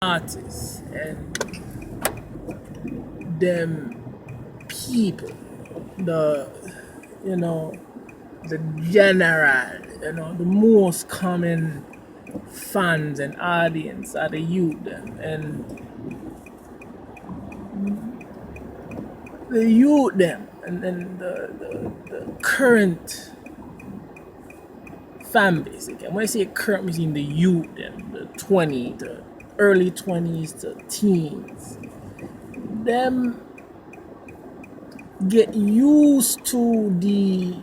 artists and them people, the you know the general, the most common fans and audience are the youth them, and the youth them, and the current fan base again. When I say current, I mean the youth them, the 20, the early 20s to teens. Them get used to the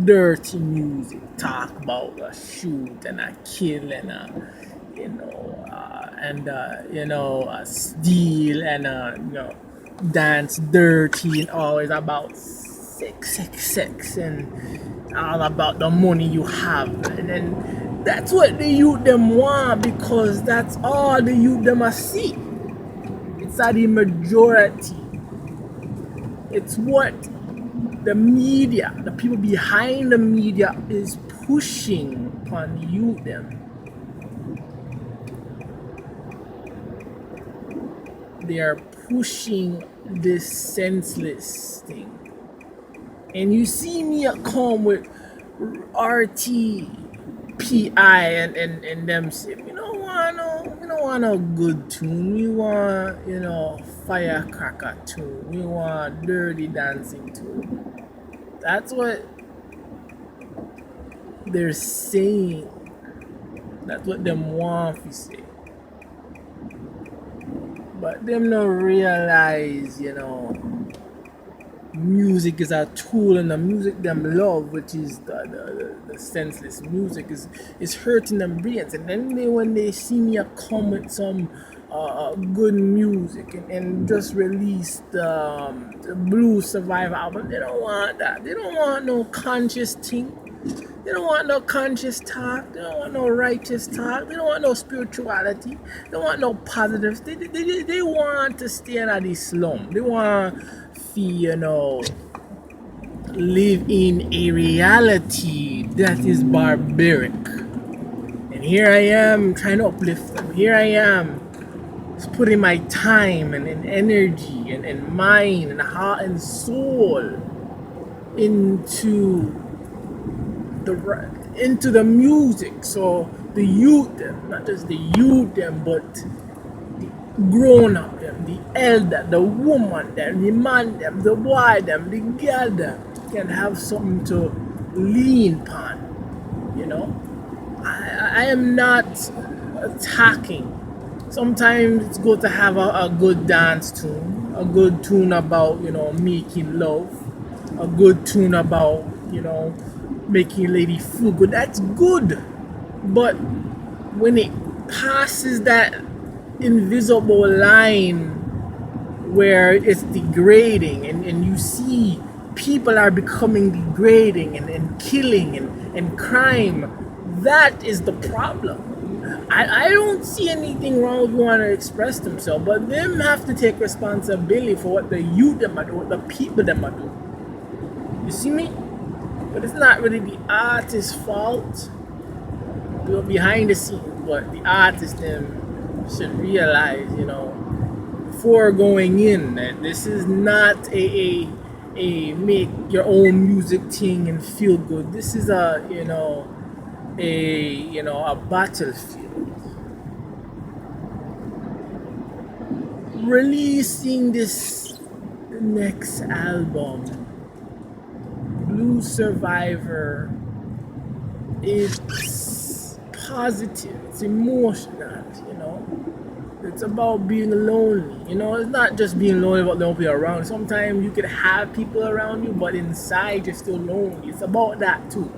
dirty music, talk about a shoot and a kill and a steal and dance dirty and always about sex and all about the money you have, and then that's what the youth them want, because that's all the youth them a see. It's a the majority. It's what the media, the people behind the media, is pushing upon the youth them. They are pushing this senseless thing. And you see me come with RTPI and them say, we don't want no good tune. We want, firecracker tune. We want dirty dancing tune. That's what they're saying. That's what them want to say. But them not realize, music is a tool, and the music them love, which is the senseless music, is hurting them brains. And then when they see me come with some good music and just release the Blue Survivor album, they don't want that. They don't want no conscious thing. They don't want no conscious talk. They don't want no righteous talk. They don't want no spirituality. They don't want no positives. They want to stay in the slum. They want to, live in a reality that is barbaric. And here I am trying to uplift them. Here I am just putting my time and energy and mind and heart and soul into the music. So the youth them, not just the youth them, but the grown up them, the elder, the woman them, the man them, the boy them, the girl them can have something to lean upon. I am not attacking. Sometimes it's good to have a good dance tune, a good tune about making love, a good tune about making a lady feel good. That's good. But when it passes that invisible line where it's degrading, and you see people are becoming degrading and killing and crime, that is the problem. I don't see anything wrong with wanting to express themselves, but them have to take responsibility for what the youth them are doing, what the people them are doing. You see me? But it's not really the artist's fault. We're behind the scenes, but the artist them should realize, before going in, that this is not a make your own music thing and feel good. This is a battlefield. Releasing this next album, Blue Survivor, it's positive, it's emotional, It's about being lonely. It's not just being lonely about no people around. Sometimes you could have people around you, but inside you're still lonely. It's about that too.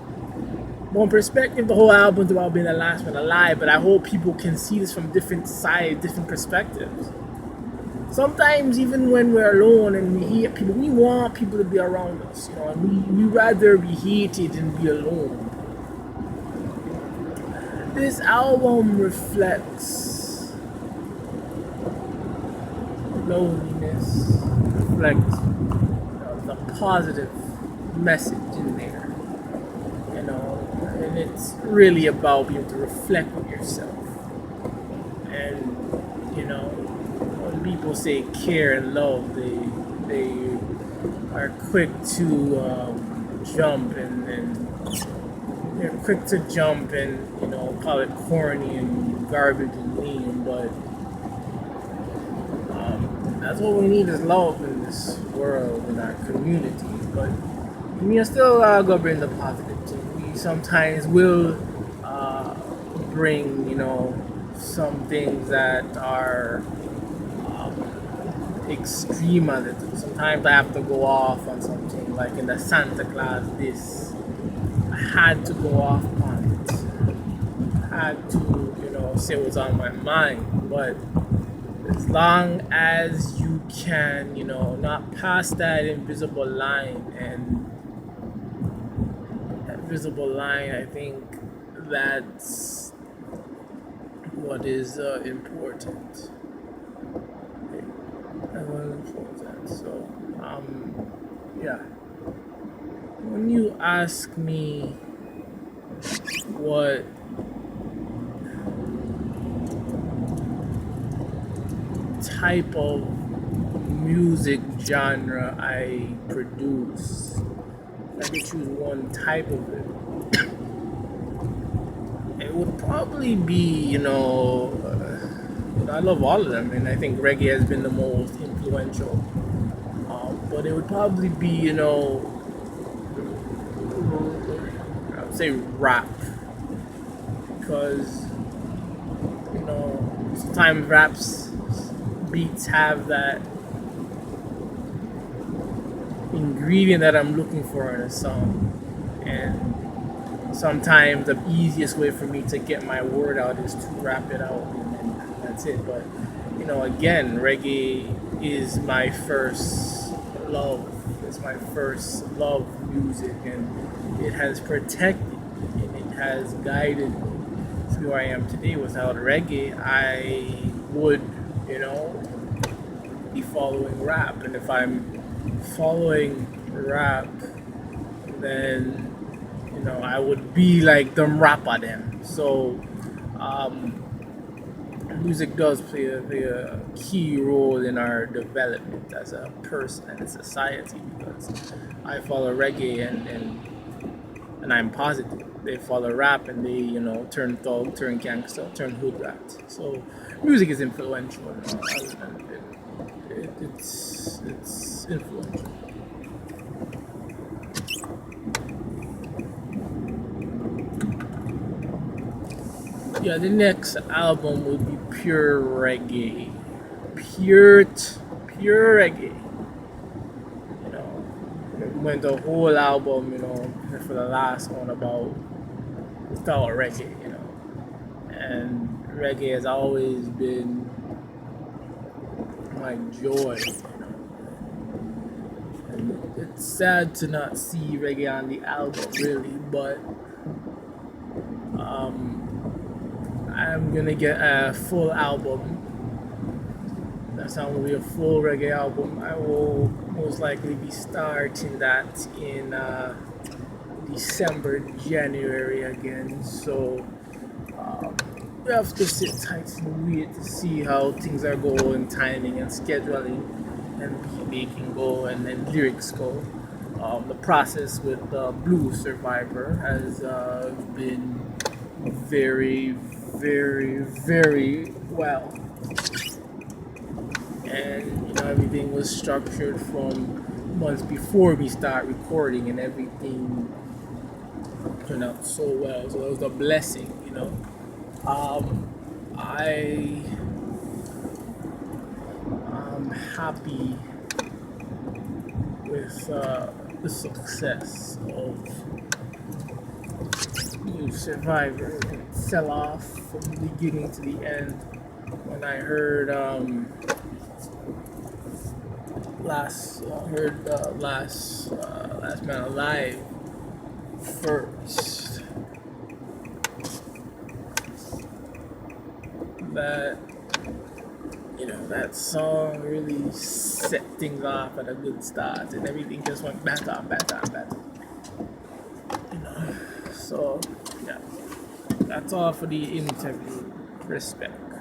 One perspective, the whole album's about being the last one alive, but I hope people can see this from different sides, different perspectives. Sometimes even when we're alone and we hate people, we want people to be around us, and we rather be hated than be alone. This album reflects loneliness, reflects the positive message in there. and it's really about being able to reflect with yourself. And you know, when people say care and love, they are quick to jump and they're quick to jump and call it corny and garbage and mean, but that's what we need is love in this world, in our community. But we still go bring the positive too. We sometimes will bring some things that are extreme at it. Sometimes I have to go off on something like in the Santa Claus this. I had to go off on it. I had to, say what's on my mind. But as long as you can, not pass that invisible line, and that visible line, I think that's what is important. That's what is important. So, yeah. When you ask me what type of music genre I produce, if I could choose one type of it, it would probably be, I love all of them, and I think reggae has been the most influential. But it would probably be, I would say rap, because, sometimes raps beats have that ingredient that I'm looking for in a song, and sometimes the easiest way for me to get my word out is to rap it out, and that's it. But again, reggae is my first love. It's my first love music, and it has protected me, and it has guided me to who I am today. Without reggae, I would, be following rap, and if I'm following rap, then I would be like them rapper them. So music does play a key role in our development as a person and a society, because I follow reggae and I'm positive. They follow rap and they turn thug, turn gangster, turn hood rat. So music is influential, and it's influential. Yeah, the next album would be pure reggae, pure reggae. Went the whole album, for the last one about reggae, and reggae has always been my joy. And it's sad to not see reggae on the album, really, but I'm gonna get a full album. That's not gonna be a full reggae album. I will most likely be starting that in December, January again. So we have to sit tight and wait to see how things are going, timing and scheduling, and beat making go, and then lyrics go. The process with Blue Survivor has been very, very, very well, and everything was structured from months before we start recording, and everything turned out so well. So it was a blessing. I am happy with the success of New Survivor. It sell off from the beginning to the end. When I heard last Man Alive first, that that song really set things off at a good start, and everything just went back on. So yeah, That's all for the interview. Respect.